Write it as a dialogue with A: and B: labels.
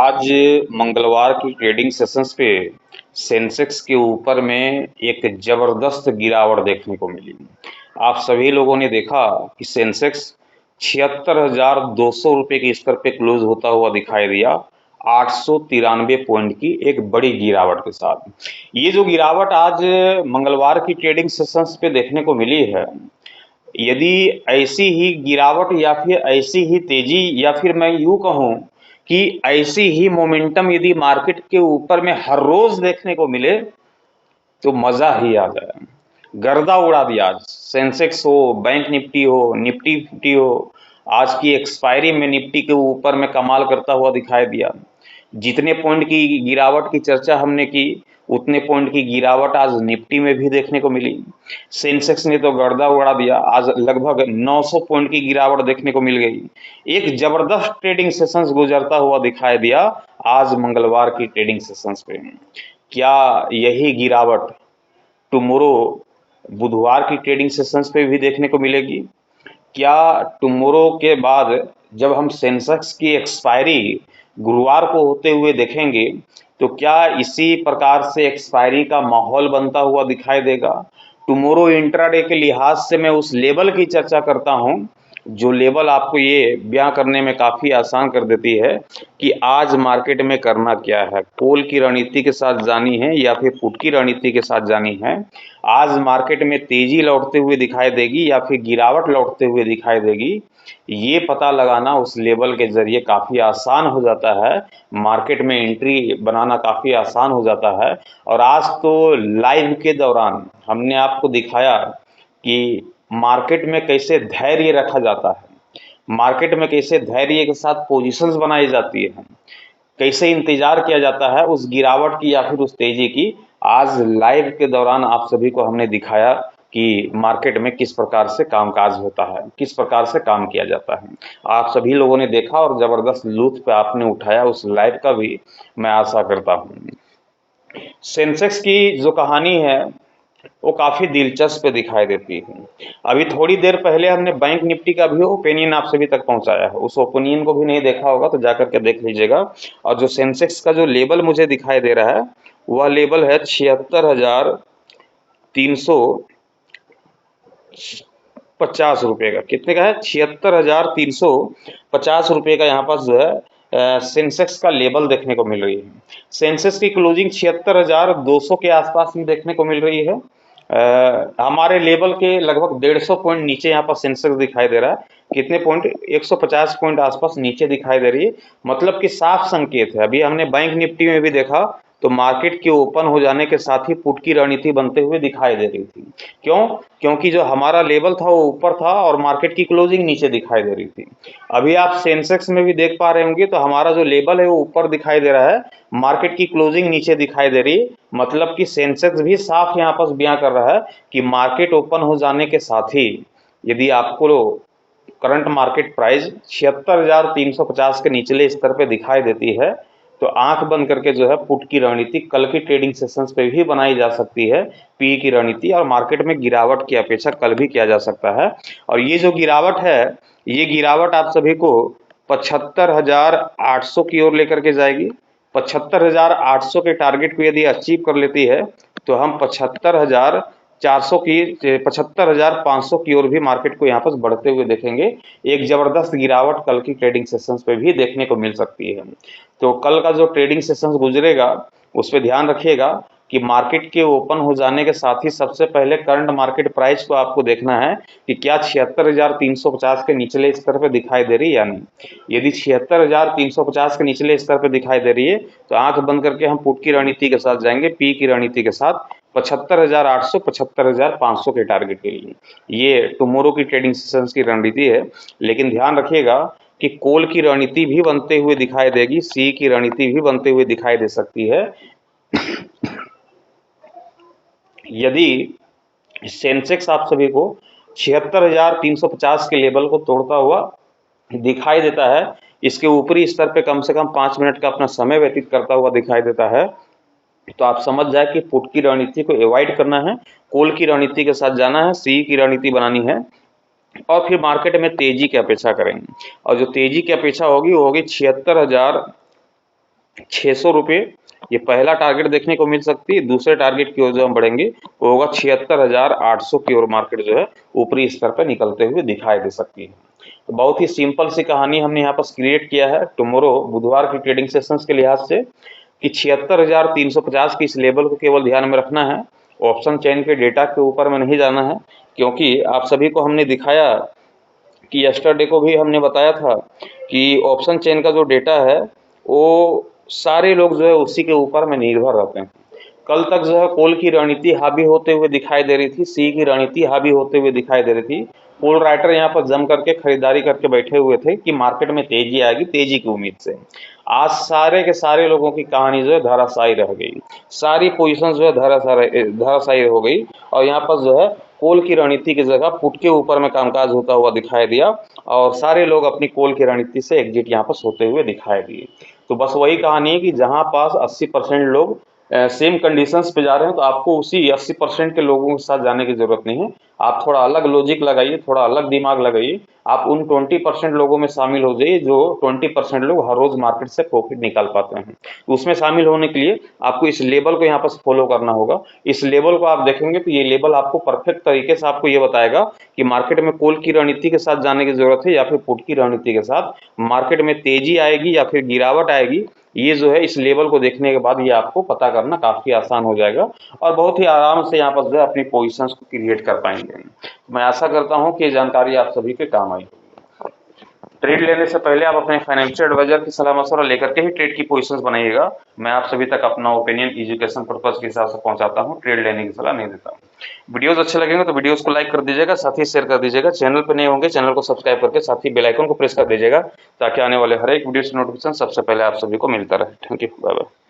A: आज मंगलवार की ट्रेडिंग सेशंस पे सेंसेक्स के ऊपर में एक जबरदस्त गिरावट देखने को मिली। आप सभी लोगों ने देखा कि सेंसेक्स 76,200 रुपये के स्तर पे क्लोज होता हुआ दिखाई दिया 893 पॉइंट की एक बड़ी गिरावट के साथ। ये जो गिरावट आज मंगलवार की ट्रेडिंग सेशंस पे देखने को मिली है, यदि ऐसी ही गिरावट या फिर ऐसी ही तेजी या फिर मैं यूं कहूं कि ऐसी ही मोमेंटम यदि मार्केट के ऊपर में हर रोज देखने को मिले तो मजा ही आ जाए। गर्दा उड़ा दिया आज, सेंसेक्स हो, बैंक निफ्टी हो, निफ्टी 50 हो, आज की एक्सपायरी में निफ्टी के ऊपर में कमाल करता हुआ दिखाई दिया। जितने पॉइंट की गिरावट की चर्चा हमने की, उतने पॉइंट की गिरावट आज निफ्टी में भी देखने को मिली। सेंसेक्स ने तो गर्दा उड़ा दिया, आज लगभग 900 पॉइंट की गिरावट देखने को मिल गई। एक जबरदस्त ट्रेडिंग सेशंस गुजरता हुआ दिखाई दिया आज मंगलवार की ट्रेडिंग सेशंस पे। क्या यही गिरावट टुमारो बुधवार की ट्रेडिंग सेशंस पे भी देखने को मिलेगी? क्या टुमारो के बाद जब हम सेंसेक्स की एक्सपायरी गुरुवार को होते हुए देखेंगे तो क्या इसी प्रकार से एक्सपायरी का माहौल बनता हुआ दिखाई देगा? टुमारो इंट्राडे के लिहाज से मैं उस लेवल की चर्चा करता हूं जो लेवल आपको ये बयां करने में काफी आसान कर देती है कि आज मार्केट में करना क्या है, कॉल की रणनीति के साथ जानी है या फिर पुट की रणनीति के साथ जानी है। आज मार्केट में तेजी लौटते हुए दिखाई देगी या फिर गिरावट लौटते हुए दिखाई देगी, ये पता लगाना उस लेवल के जरिए काफी आसान हो जाता है। मार्केट में एंट्री बनाना काफी आसान हो जाता है। और आज तो लाइव के दौरान हमने आपको दिखाया कि मार्केट में कैसे धैर्य रखा जाता है, मार्केट में कैसे धैर्य के साथ पोजीशंस बनाई जाती है, कैसे इंतजार किया जाता है उस गिरावट की या फिर उस तेजी की। आज लाइव के दौरान आप सभी को हमने दिखाया कि मार्केट में किस प्रकार से कामकाज होता है, किस प्रकार से काम किया जाता है। आप सभी लोगों ने देखा और जबरदस्त लुत्फ आपने उठाया उस लाइव का भी, मैं आशा करता हूँ। सेंसेक्स की जो कहानी है वो काफी दिलचस्प दिखाई देती है। अभी थोड़ी देर पहले हमने बैंक निफ्टी का भी ओपिनियन आप सभी तक पहुंचाया है, उस ओपिनियन को भी नहीं देखा होगा तो जाकर के देख लीजिएगा। और जो सेंसेक्स का जो लेवल मुझे दिखाई दे रहा है वह लेवल है 76,350 रुपये का। कितने का है? 76,350 रुपये का यहाँ पास जो है सेंसेक्स का लेवल देखने को मिल रही है। सेंसेक्स की क्लोजिंग 76,200 के आसपास में देखने को मिल रही है। हमारे लेवल के लगभग 150 पॉइंट नीचे यहाँ पर सेंसेक्स दिखाई दे रहा है। कितने पॉइंट? 150 पॉइंट आसपास नीचे दिखाई दे रही है। मतलब कि साफ संकेत है। अभी हमने बैंक निफ्टी में भी देखा तो मार्केट के ओपन हो जाने के साथ ही पुट की रणनीति बनते हुए दिखाई दे रही थी। क्यों? क्योंकि जो हमारा लेवल था वो ऊपर था और मार्केट की क्लोजिंग नीचे दिखाई दे रही थी। अभी आप सेंसेक्स में भी देख पा रहे होंगे तो हमारा जो लेवल है वो ऊपर दिखाई दे रहा है, मार्केट की क्लोजिंग नीचे दिखाई दे रही है। मतलब कि सेंसेक्स भी साफ यहाँ पर बयां कर रहा है कि मार्केट ओपन हो जाने के साथ ही यदि आपको करंट मार्केट प्राइस 76,350 के निचले स्तर पे दिखाई देती है तो आंख बंद करके जो है पुट की रणनीति कल की ट्रेडिंग सेशंस पे भी बनाई जा सकती है, पी की रणनीति, और मार्केट में गिरावट की अपेक्षा कल भी किया जा सकता है। और ये जो गिरावट है, ये गिरावट आप सभी को 75,800 की ओर लेकर के जाएगी। 75,800 के टारगेट को यदि अचीव कर लेती है तो हम 75,400 की 75,500 की ओर भी मार्केट को यहाँ पर बढ़ते हुए देखेंगे। एक जबरदस्त गिरावट कल की ट्रेडिंग सेशंस पे भी देखने को मिल सकती है। तो कल का जो ट्रेडिंग सेशंस गुजरेगा उस पर ध्यान रखिएगा कि मार्केट के ओपन हो जाने के साथ ही सबसे पहले करंट मार्केट प्राइस को आपको देखना है कि क्या 76,350 के निचले स्तर पर दिखाई दे रही है या नहीं। यदि 76,350 के निचले स्तर पर दिखाई दे रही है तो आंख बंद करके हम पुट की रणनीति के साथ जाएंगे, पी की रणनीति के साथ 75,800 75,500 के टारगेट के लिए। ये टुमारो की ट्रेडिंग सेशंस की रणनीति है। लेकिन ध्यान रखिएगा कि कॉल की रणनीति भी बनते हुए दिखाई देगी, सी की रणनीति भी बनते हुए दिखाई दे सकती है। यदि सेंसेक्स आप सभी को 76,350 के लेवल को तोड़ता हुआ दिखाई देता है, इसके ऊपरी स्तर पे कम से कम 5 मिनट का अपना समय व्यतीत करता हुआ दिखाई देता है, तो आप समझ जाए कि पुट की रणनीति को अवॉइड करना है, कॉल की रणनीति के साथ जाना है, सी की रणनीति बनानी है और फिर मार्केट में तेजी की अपेक्षा करेंगे। और जो तेजी की अपेक्षा होगी वो होगी 76,000 ₹600 ये पहला टारगेट देखने को मिल सकती है। दूसरे टारगेट की ओर जो हम बढ़ेंगे वो होगा 76,800 की ओर मार्केट जो है ऊपरी स्तर पर निकलते हुए दिखाई दे सकती है। तो बहुत ही सिंपल सी कहानी हमने यहाँ पर क्रिएट किया है टुमारो बुधवार की ट्रेडिंग सेशंस के लिहाज से कि 76,350 की इस लेवल को केवल ध्यान में रखना है। ऑप्शन चेन के डेटा के ऊपर में नहीं जाना है, क्योंकि आप सभी को हमने दिखाया कि यस्टरडे को भी हमने बताया था कि ऑप्शन चेन का जो डेटा है वो सारे लोग जो है उसी के ऊपर में निर्भर रहते हैं। कल तक जो है कॉल की रणनीति हावी होते हुए दिखाई दे रही थी, सी की रणनीति हावी होते हुए दिखाई दे रही थी। कॉल राइटर यहाँ पर जम करके खरीदारी करके बैठे हुए थे कि मार्केट में तेजी आएगी, तेजी की उम्मीद से। आज सारे के सारे लोगों की कहानी जो है धराशायी रह गई, सारी पोजीशन जो है धराशायी हो गई और यहाँ पर जो है कॉल की रणनीति की जगह पुट के ऊपर में कामकाज होता हुआ दिखाई दिया और सारे लोग अपनी कॉल की रणनीति से एग्जिट यहाँ पर होते हुए दिखाई दिए। तो बस वही कहानी है कि जहां पास 80% लोग सेम कंडीशंस पे जा रहे हैं तो आपको उसी 80% के लोगों के साथ जाने की जरूरत नहीं है। आप थोड़ा अलग लॉजिक लगाइए, थोड़ा अलग दिमाग लगाइए, आप उन 20% लोगों में शामिल हो जाइए जो 20% लोग हर रोज मार्केट से प्रॉफिट निकाल पाते हैं। उसमें शामिल होने के लिए आपको इस लेवल को यहाँ पर फॉलो करना होगा। इस लेवल को आप देखेंगे तो ये लेवल आपको परफेक्ट तरीके से आपको ये बताएगा कि मार्केट में कॉल की रणनीति के साथ जाने की जरूरत है या फिर पुट की रणनीति के साथ। मार्केट में तेजी आएगी या फिर गिरावट आएगी, ये जो है इस लेवल को देखने के बाद ये आपको पता करना काफी आसान हो जाएगा और बहुत ही आराम से यहाँ पर जो है अपनी पोजीशंस को क्रिएट कर पाएंगे। मैं आशा करता हूँ कि ये जानकारी आप सभी के काम आई। ट्रेड लेने से पहले आप अपने फाइनेंशियल एडवाइजर की सलाह मशवरा लेकर के ही ट्रेड की पोजीशंस बनाइएगा। मैं आप सभी तक अपना ओपिनियन एजुकेशन पर्पज के हिसाब से पहुंचाता हूं, ट्रेड लेने की सलाह नहीं देता हूं। वीडियोस अच्छे लगेंगे तो वीडियोस को लाइक कर दीजिएगा, साथ ही शेयर कर दीजिएगा। चैनल पर नए होंगे चैनल को सब्सक्राइब करके साथ ही बेल आइकन को प्रेस कर दीजिएगा ताकि आने वाले हर एक वीडियो से नोटिफिकेशन सबसे पहले आप सभी को मिलता रहे। Thank you, bye bye.